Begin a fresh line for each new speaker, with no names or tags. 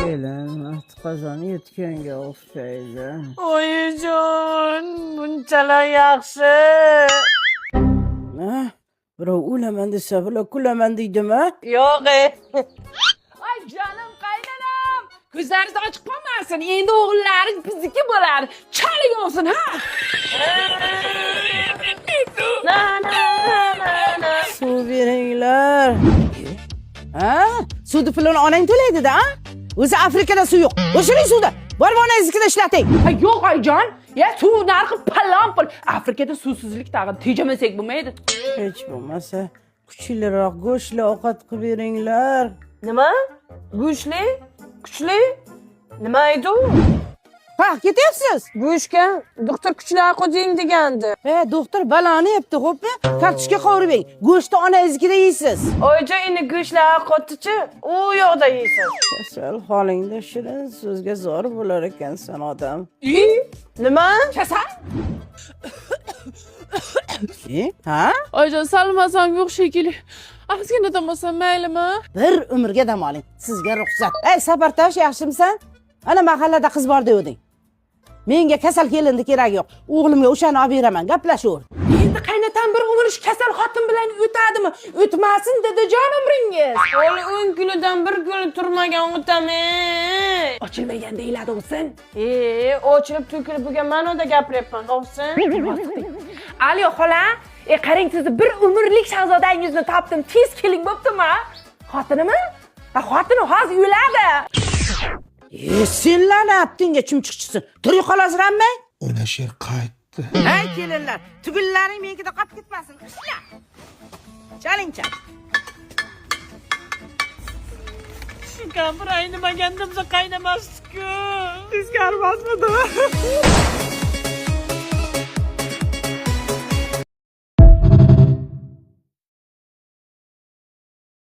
Kelin, qozon yutganga o'xshaydi.
Oyijon, bunchalar yaxshi.
Birov o'laman desa, bular kulaman deydimi?
Yo'q.
Ay canım qaynanam. Ko'zlaringiz ochiq qolmasin. Endi o'g'illaringiz bizniki bo'ladi. Chalik olsin, ha?
Suv beringlar. Ha? Suvni pulini onang to'laydi-da, ha? O'zi Afrikada suv yo'q. O'shiring suvda. Borib onangiznikida ishlating.
Ha yo'q ayjon. Ya suv narxi palon pul. Afrikada suvsizlik tag'in tejamasak bo'lmaydi.
Hech bo'lmasa kuchliroq go'shtli ovqat qilib beringlar.
Nima? Go'shtli? Kuchli? Nima edi u?
Ha, ketyapsiz?
Go'shtga doktor kuchlar qo'ying degandi.
Doktor baloni yebdi, xo'pmi? Kartoshka qovurib bering. Go'shtni onangiznikida yeysiz.
Oyijon, endi go'shtlar qotdichi, u yoqda yeysiz.
Kasal holingda shirin so'zga zor bo'lar ekansan odam.
Nima?
Kasal?
Ha?
Oyijon, salmasam yo'q shekilli. Ozgina dam olsam maylimi?
Bir umrga dam oling. Sizga ruxsat. Ey, Sapartosh, yaxshimisan? Ana mahallada qiz bor devding. Menga kasal kelindi keragi yo'q. O'g'limga o'shani olib beraman, gaplashaver.
Endi qaynatam bir umr kasal xotin bilan o'tadimi? O'tmasin dadajon umringiz.
Hali 10 kunidan bir kun turmagan o'tami.
Ochilmagan deyiladi o'sin.
Ochilib to'kilib bo'lgan ma'noda gapiryapman, o'sin.
Aliyo xola, qarang sizni bir umrlik shahzodangizni topdim. Tez keling bo'ptimi? Xotinimi? Ha, xotini hozir o'ladi.
Senlar aptinga chumchuqchisin. Tirik qolasizmi?
Ona sher qaytdi.
Hey kelinlar, tugullaring menikida qolib ketmasin. Ishla. Chaling-chal.
Shu kampir aynimaganda biza qaynamasdi-ku.
Tezkor bosmadi.